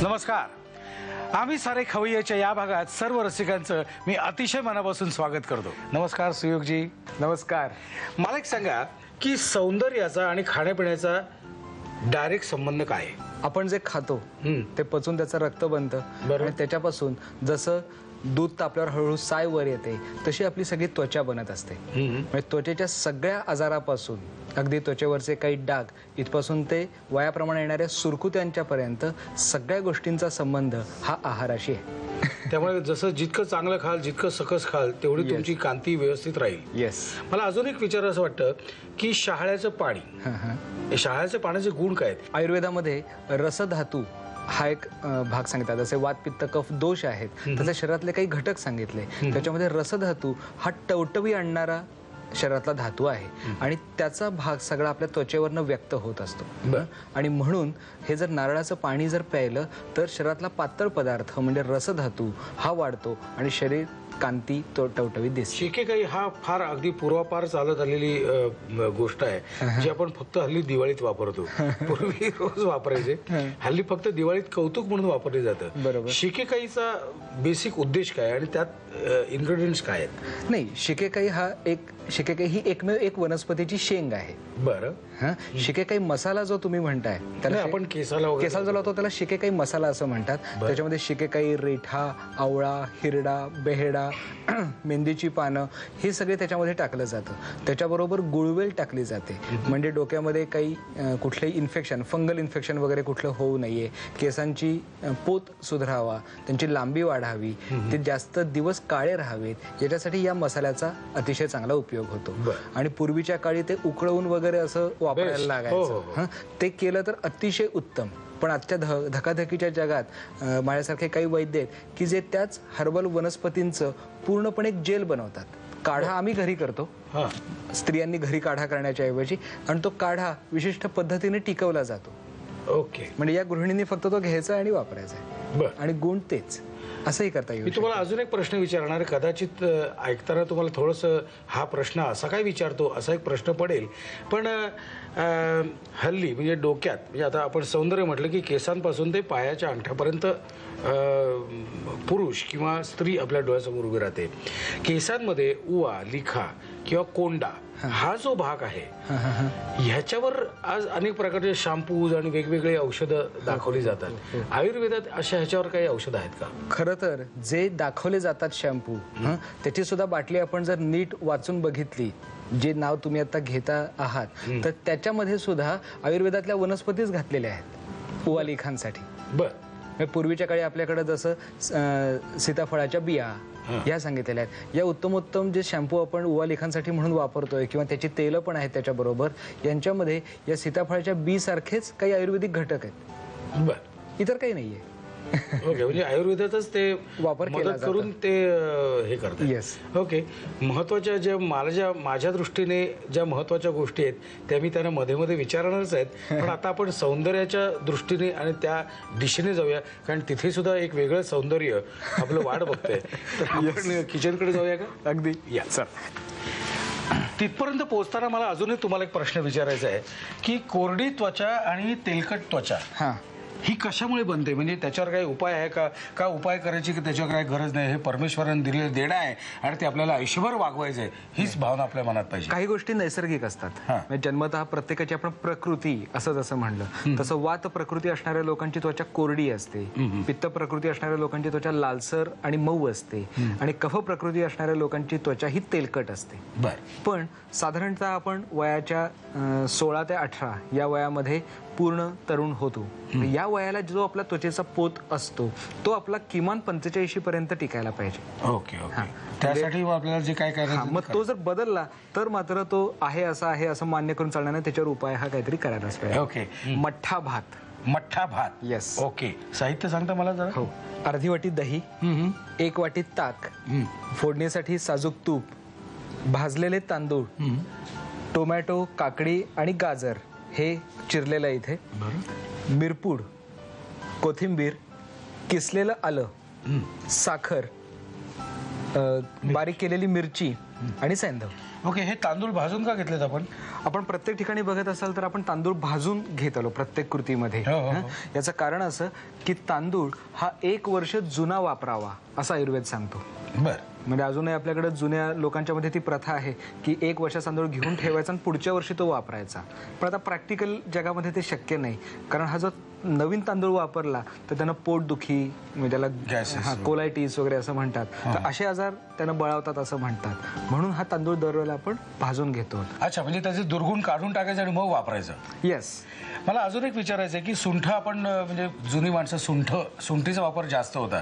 नमस्कार। आम्ही सारे खवय्याच्या या भागात सर्व रसिकांचं मी अतिशय मनापासून स्वागत करतो। नमस्कार सुयोगजी। नमस्कार। मला एक सांगा की सौंदर्याचा आणि खाण्यापिण्याचा डायरेक्ट संबंध काय आहे? आपण जे खातो ते पचून त्याचं रक्त बनतं आणि त्याच्यापासून जसं दूध तापल्यावर हळूहळू साय वर येते तशी आपली सगळी त्वचा बनत असते। म्हणजे त्वचेच्या सगळ्या आजारापासून अगदी त्वचेवरचे काही डाग इथपासून ते वयाप्रमाणे येणाऱ्या सुरकुत्यांच्यापर्यंत सगळ्या गोष्टींचा संबंध हा आहाराशी आहे। त्यामुळे जसं जितकं चांगलं खाल जितकं सकस खाल तेवढी तुमची कांती व्यवस्थित राहील। येस। मला अजून एक विचारायचं वाटतं की शहाळ्याचं पाणी, शहाळ्याच्या पाण्याचे गुण काय आहेत? आयुर्वेदामध्ये रसधातू हा एक भाग सांगितला। जसे वात पित्त कफ दोष आहेत त्याचे शरीरातले काही घटक सांगितले। त्याच्यामध्ये रसधातू हा टवटवी आणणारा शरीरातला धातू आहे आणि त्याचा भाग सगळा आपल्या त्वचेवरनं व्यक्त होत असतो। आणि म्हणून हे जर नारळाचं पाणी जर प्यायलं तर शरीरातला पातळ पदार्थ म्हणजे रसधातू हा वाढतो आणि शरीर कांती टवटवीत दिसते। शिकेकाई हा फार अगदी पूर्वापार चालत आलेली गोष्ट आहे जी आपण फक्त हल्ली दिवाळीत वापरतो। पूर्वी रोज वापरायचे, हल्ली फक्त दिवाळीत कौतुक म्हणून वापरले जातं। बरोबर। शिकेकाईचा बेसिक उद्देश काय आणि त्यात इन्ग्रेडियंट्स काय आहेत? नाही, शिकेकाई ही एकमेव एक वनस्पतीची शेंग आहे। बरं। शिकेकाई मसाला जो तुम्ही म्हणताय त्याला आपण केसाला जो लावतो त्याला शिकेकाई मसाला असं म्हणतात। त्याच्यामध्ये शिकेकाई, रेठा, आवळा, हिरडा, बेहडा, मेंदीची पानं हे सगळे त्याच्यामध्ये टाकलं जातं। त्याच्याबरोबर गुळवेल टाकली जाते म्हणजे डोक्यामध्ये काही कुठलंही इन्फेक्शन, फंगल इन्फेक्शन वगैरे कुठलं होऊ नये, केसांची पोत सुधारावा, त्यांची लांबी वाढावी, ते जास्त दिवस काळे राहावेत याच्यासाठी या मसाल्याचा अतिशय चांगला उपयोग होतो। आणि पूर्वीच्या काळी ते उकळवून वगैरे असं वापरायला लागायचं। ते केलं तर अतिशय उत्तम। पण आजच्या धकाधकीच्या जगात माझ्यासारखे काही वैद्य आहेत की जे त्याच हर्बल वनस्पतींचं पूर्णपणे एक जेल बनवतात। काढा आम्ही घरी करतो, स्त्रियांनी घरी काढा करण्याच्या ऐवजी, आणि तो काढा विशिष्ट पद्धतीने टिकवला जातो। ओके। म्हणजे या गृहिणींनी फक्त तो घ्यायचा आणि वापरायचा आणि गुण तेच असंही करता येईल। मी तुम्हाला अजून एक प्रश्न विचारणार, कदाचित ऐकताना तुम्हाला थोडंसं हा प्रश्न असा काय विचारतो असा एक प्रश्न पडेल, पण हल्ली म्हणजे डोक्यात, म्हणजे आता आपण सौंदर्य म्हटलं की केसांपासून ते पायाच्या अंगठ्यापर्यंत पुरुष किंवा स्त्री आपल्या डोळ्यासमोर उभी राहते। केसांमध्ये उवा, लिखा किंवा कोंडा हा जो भाग आहे ह्याच्यावर आज अनेक प्रकारचे शॅम्पूज आणि वेगवेगळे औषधं दाखवली जातात। आयुर्वेदात अशा ह्याच्यावर काही औषधं आहेत का? खरं तर जे दाखवले जातात शॅम्पू त्याची सुद्धा बाटली आपण जर नीट वाचून बघितली, जे नाव तुम्ही आता घेता आहात, तर त्याच्यामध्ये सुद्धा आयुर्वेदातल्या वनस्पतीच घातलेल्या आहेत उवालिखांसाठी। बरं। पूर्वीच्या काळी आपल्याकडे जसं सीताफळाच्या बिया या सांगितलेल्या आहेत, या उत्तमोत्तम जे शॅम्पू आपण उवालिखांसाठी म्हणून वापरतोय किंवा त्याची तेलं पण आहेत त्याच्याबरोबर, यांच्यामध्ये या सीताफळाच्या बी सारखेच काही आयुर्वेदिक घटक आहेत। बरं। इतर काही नाहीये। ओके, म्हणजे आयुर्वेदातच ते वापर मदत करून ते हे करतात। येस। ओके। महत्वाच्या ज्या माझ्या दृष्टीने ज्या महत्वाच्या गोष्टी आहेत त्या मी त्यांना मध्ये मध्ये विचारणारच आहेत, पण आता आपण सौंदर्याच्या दृष्टीने आणि त्या दिशेने जाऊया, कारण तिथे सुद्धा एक वेगळं सौंदर्य आपलं वाट बघतंय। तर आपण किचनकडे जाऊया का? अगदी या सर। तिथपर्यंत पोहोचताना मला अजूनही तुम्हाला एक प्रश्न विचारायचा आहे की कोरडी त्वचा आणि तेलकट त्वचा ही कशामुळे बनते? म्हणजे त्याच्यावर काही उपाय आहे का? का उपाय करायची की त्याच्यावर काही गरज नाही, हे परमेश्वराने दिलेलं देणं आहे आणि ते आपल्याला आयुष्यभर वागवायचं आहे, हीच भावना आपल्या मनात पाहिजे। काही गोष्टी नैसर्गिक असतात। म्हणजे जन्मतः प्रत्येकाची आपण प्रकृती असं जसं म्हणलं तसं वात प्रकृती असणाऱ्या लोकांची त्वचा कोरडी असते, पित्त प्रकृती असणाऱ्या लोकांची त्वचा लालसर आणि मऊ असते, आणि कफ प्रकृती असणाऱ्या लोकांची त्वचा ही तेलकट असते। पण साधारणतः आपण वयाच्या 16 ते 18 या वयामध्ये पूर्ण तरुण होतो। या वयाला जो आपला त्वचेचा पोत असतो तो आपला किमान 45 पर्यंत टिकायला पाहिजे। Okay okay. त्यासाठी आपल्याला जे काय करायचं, मग तो जर बदलला तर मात्र तो आहे असं मान्य करून चालणार नाही, त्याच्यावर उपाय हा काहीतरी करायलाच पाहिजे। ओके। मठ्ठा भात। मठ्ठा भात। येस। ओके। साहित्य सांगता मला जरा? हो। अर्धी वाटी दही, 1 वाटी ताक, फोडणीसाठी साजूक तूप, भाजलेले तांदूळ, टोमॅटो, काकडी आणि गाजर हे चिरलेलं इथे, मिरपूड, कोथिंबीर, किसलेलं आलं, साखर, बारीक केलेली मिरची आणि सैंधव। ओके, हे तांदूळ भाजून का घेतलेत आपण प्रत्येक ठिकाणी बघत असाल तर आपण तांदूळ भाजून घेत आलो प्रत्येक कृतीमध्ये. याचं कारण असं की तांदूळ हा 1 वर्ष जुना वापरावा असं आयुर्वेद सांगतो. बरं. म्हणजे अजूनही आपल्याकडे जुन्या लोकांच्या मध्ये ती प्रथा आहे की 1 वर्ष तांदूळ घेऊन ठेवायचा आणि पुढच्या वर्षी तो वापरायचा. पण आता प्रॅक्टिकल जगामध्ये ते शक्य नाही, कारण हा जो नवीन तांदूळ वापरला तर त्यांना पोटदुखी म्हणजे त्याला कोलायटिस वगैरे असं म्हणतात, तर असे आजार त्यांना बळावतात असं म्हणतात. म्हणून हा तांदूळ दरवेळेला आपण भाजून घेतो. अच्छा, म्हणजे त्याचे दुर्गुण काढून टाकायचं आणि मग वापरायचं. येस. मला अजून एक विचारायचं आहे की सुंठ आपण म्हणजे जुनी माणसं सुंठीचा वापर जास्त होता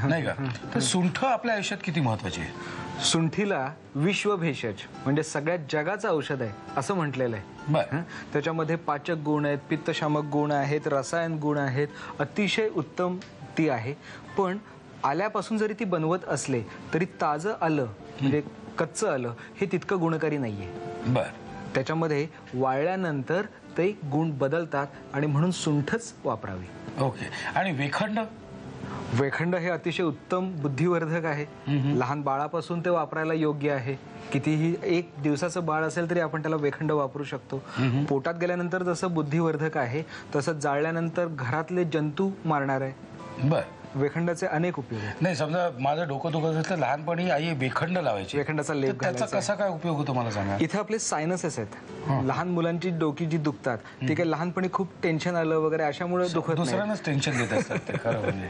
नाही का, तर सुंठ आपल्या आयुष्यात किती महत्वाची आहे? सुंठीला विश्वभेषज म्हणजे सगळ्यात जगाचं औषध आहे असं म्हटलेलं आहे. बरं. त्याच्यामध्ये पाचक गुण आहेत, पित्तशामक गुण आहेत, रसायन गुण आहेत, अतिशय उत्तम ती आहे. पण आल्यापासून जरी ती बनवत असले तरी ताजं आलं म्हणजे कच्चं आलं हे तितकं गुणकारी नाहीये. बरं. त्याच्यामध्ये वाळल्यानंतर ते गुण बदलतात आणि म्हणून सुंठच वापरावी. ओके. आणि वेखंड? वेखंड हे अतिशय उत्तम बुद्धिवर्धक आहे. लहान बाळापासून ते वापरायला योग्य आहे. कितीही 1 दिवसाचं बाळ असेल तरी आपण त्याला वेखंड वापरू शकतो. पोटात गेल्यानंतर जसं बुद्धिवर्धक आहे तसं जाळल्यानंतर घरातले जंतू मारणार आहे. बरं. वेखंडाचे अनेक उपयोग आहेत. नाही, समजा माझं डोकं दुखत असेल तर लहानपणी आई वेखंड लावायची. वेखंडाचा लेप त्याचा कसा काय उपयोग होतो मला सांगा. इथे आपले सायनसेस आहेत. लहान मुलांची डोकी जी दुखतात ती काही लहानपणी खूप टेन्शन आलं वगैरे अशामुळे दुखत नाही. दुसऱ्यांनाच टेन्शन देत असतात ते. खरं म्हणजे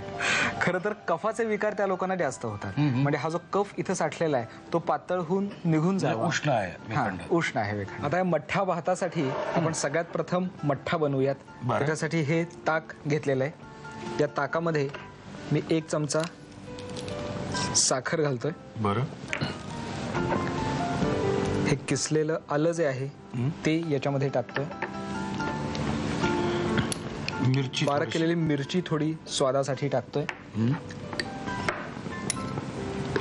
खरं तर कफाचे विकार त्या लोकांना जास्त होतात. म्हणजे हा जो कफ इथं साठलेला आहे तो पातळ होऊन निघून जावा. उष्ण आहे वेखंड. उष्ण आहे वेखंड. आता या मठ्ठा भातासाठी आपण सगळ्यात प्रथम मठ्ठा बनवूयात. त्याच्यासाठी हे ताक घेतलेलं आहे. या ताकामध्ये मी 1 चमचा साखर घालतोय. बरं. हे किसलेलं आलं जे आहे ते याच्यामध्ये टाकतोय. मिरची, बारीक केलेली मिरची थोडी स्वादासाठी टाकतोय.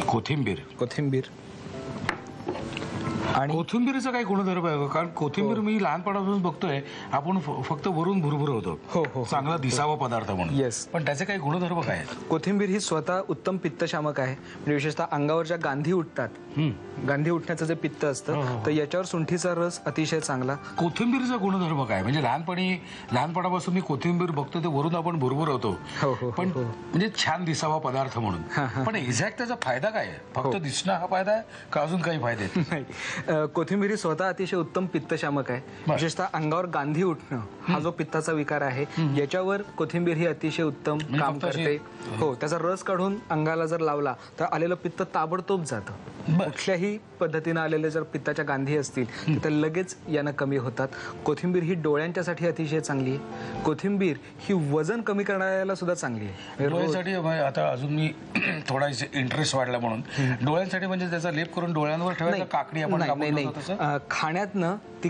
कोथिंबीर आणि कोथिंबीरचा काही गुणधर्म आहे? कारण कोथिंबीर मी लहानपणापासून बघतोय आपण फक्त वरून भुरभुरवतो. हो. चांगला दिसावा पदार्थ म्हणून. येस. पण त्याचे काही गुणधर्म काय आहेत? कोथिंबीर ही स्वतः उत्तम पित्तशामक आहे. म्हणजे विशेषतः अंगावरच्या गांधी उठतात, गांधी उठण्याचं जे पित्त असतं तर याच्यावर सुंठीचा रस अतिशय चांगला. कोथिंबीरचा गुणधर्म काय? म्हणजे लहानपणापासून मी कोथिंबीर बघतो ते वरून आपण भुरभुरवतो. पण म्हणजे छान दिसावा पदार्थ म्हणून. पण एक्झॅक्ट त्याचा फायदा काय आहे? फक्त दिसणं हा फायदा आहे का अजून काही फायदे आहेत? कोथिंबीर ही स्वतः अतिशय उत्तम पित्तशामक आहे. विशेषतः अंगावर गांधी उठणं हा जो पित्ताचा विकार आहे याच्यावर कोथिंबीर ही अतिशय उत्तम काम करते. हो, त्याचा रस काढून अंगाला जर लावला तर आलेलं पित्त ताबडतोब जातं. कुठल्याही पद्धतीने आलेले जर पित्ताच्या गांधी असतील तर लगेच यानं कमी होतात. कोथिंबीर ही डोळ्यांच्यासाठी अतिशय चांगली आहे. कोथिंबीर ही वजन कमी करण्याला सुद्धा चांगली आहे. डोळ्यांसाठी आता अजून मी थोडा इंटरेस्ट वाढला म्हणून डोळ्यांसाठी म्हणजे त्याचा लेप करून डोळ्यांवर ठेवायचा. काकडी आपण नाही, खाण्यातनं ती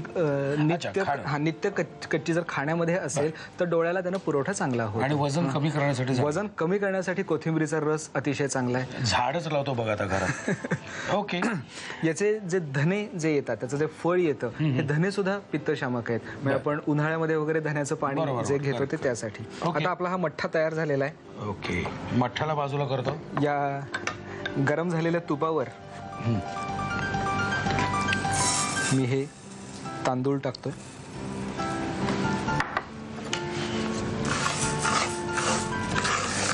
नित्य कच्ची जर खाण्यामध्ये असेल तर डोळ्याला त्यानं पुरवठा चांगला होतो. आणि वजन कमी करण्यासाठी कोथिंबीरीचा रस अतिशय चांगला आहे. झाडच लावतो बघा आता घरात. ओके. याचे जे धने जे येतात त्याचं जे फळ येतं हे धने सुद्धा पित्तशामक आहेत. म्हणजे आपण उन्हाळ्यामध्ये वगैरे धन्याचं पाणी जे घेतो ते त्यासाठी. आता आपला हा मठ्ठा तयार झालेला आहे. ओके. मठ्ठ्याला बाजूला करतो. या गरम झालेल्या तुपावर मी हे तांदूळ टाकतोय.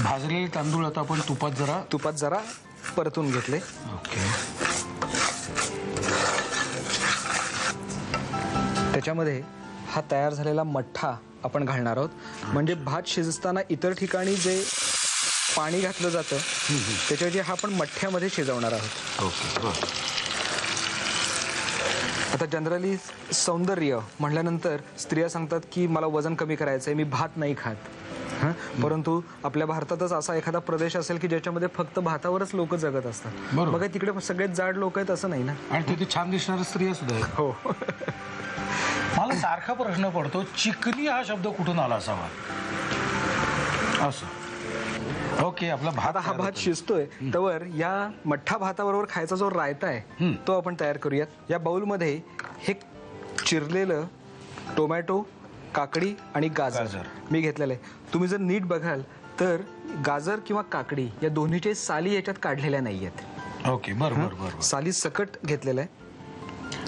भाजलेले तांदूळ आता आपण तुपात जरा परतून घेतले. ओके. त्याच्यामध्ये हा तयार झालेला मठ्ठा आपण घालणार आहोत. म्हणजे भात शिजताना इतर ठिकाणी जे पाणी घातलं जातं त्याच्याऐवजी हा आपण मठ्ठ्यामध्ये शिजवणार आहोत. ओके. आता जनरली सौंदर्य म्हटल्यानंतर स्त्रिया सांगतात की मला वजन कमी करायचंय, मी भात नाही खात. परंतु आपल्या भारतातच असा एखादा प्रदेश असेल की ज्याच्यामध्ये फक्त भातावरच लोक जगत असतात. मग तिकडे सगळेच जाड लोक आहेत असं नाही ना. आणि तिथे छान दिसणाऱ्या स्त्रिया सुद्धा आहेत. हो. मला सारखा प्रश्न पडतो, चिकनी हा शब्द कुठून आला असावा असं. ओके. आपला भात, हा भात शिजतोय तर या मठ्ठा भाताबरोबर खायचा जो रायता आहे तो आपण तयार करूयात. या बाउलमध्ये हे चिरलेलं टोमॅटो, काकडी आणि गाजर मी घेतलेलं आहे. तुम्ही जर नीट बघाल तर गाजर किंवा काकडी या दोन्हीचे साली याच्यात काढलेल्या नाहीयेत. ओके. बरोबर. साली सकट घेतलेलं आहे.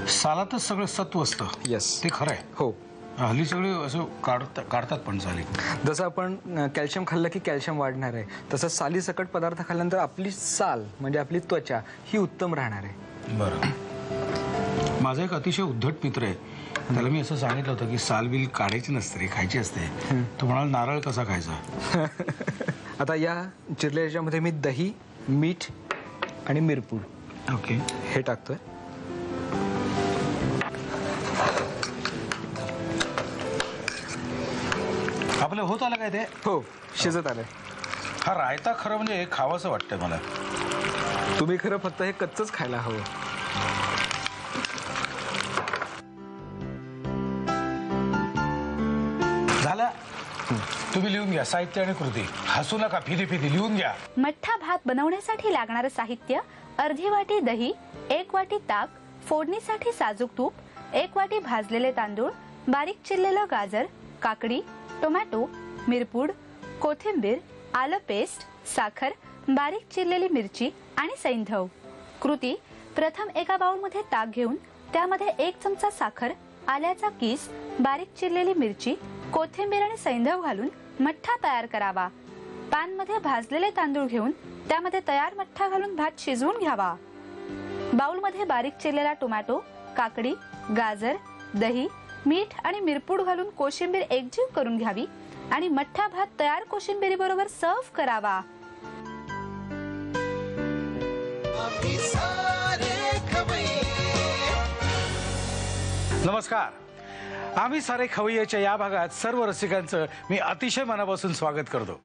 सालातच सगळं सत्व असतं. येस, ते खरं आहे. हो. हल्ली सगळे असं काढतात पण साली. जसं आपण कॅल्शियम खाल्लं की कॅल्शियम वाढणार आहे, तसं सालीसकट पदार्थ खाल्ल्यानंतर आपली साल म्हणजे आपली त्वचा ही उत्तम राहणार आहे. बरं. माझा एक अतिशय उद्धट मित्र आहे, त्याला मी असं सांगितलं होतं की साल बिल काढायची नसते रे, खायची असते. तो म्हणाला नारळ कसा खायचा. आता या चिरलेल्यामध्ये मी दही, मीठ आणि मिरपूड ओके हे टाकतोय. आपलं होत आलं काय ते. हो, शिजत आलंय. हा रायता खरं म्हणजे खावंसं वाटतंय मला. तुम्ही खरं फक्त हे कच्चच खायला हवं. झालं. तुम्ही लिहून घ्या साहित्य आणि कृती. हसू नका, फिदी लिहून घ्या. मठ्ठा भात बनवण्यासाठी लागणारं साहित्य: अर्धी वाटी दही, 1 वाटी ताक, फोडणीसाठी साजूक तूप, 1 वाटी भाजलेले तांदूळ, बारीक चिरलेलं गाजर, काकडी, टोमॅटो, मिरपूड, कोथिंबीर, आलं पेस्ट, साखर, बारीक चिरलेली मिरची आणि सैंधव. कृती: प्रथम एका बाउलमध्ये ताक घेऊन त्यामध्ये 1 चमचा साखर, आल्याचा किस, बारीक चिरलेली मिरची, कोथिंबीर आणि सैंधव घालून मठ्ठा तयार करावा. पॅन मध्ये भाजलेले तांदूळ घेऊन त्यामध्ये तयार मठ्ठा घालून भात शिजवून घ्यावा. बाउल मध्ये बारीक चिरलेला टोमॅटो, काकडी, गाजर, दही, मीठ आणि मिरपूड घालून कोशिंबीर एकजीव करून घ्यावी आणि मठ्ठा भात तयार कोशिंबिरी बरोबर सर्व्ह करावा. नमस्कार. आम्ही सारे खवय्याच्या या भागात सर्व रसिकांचं मी अतिशय मनापासून स्वागत करतो.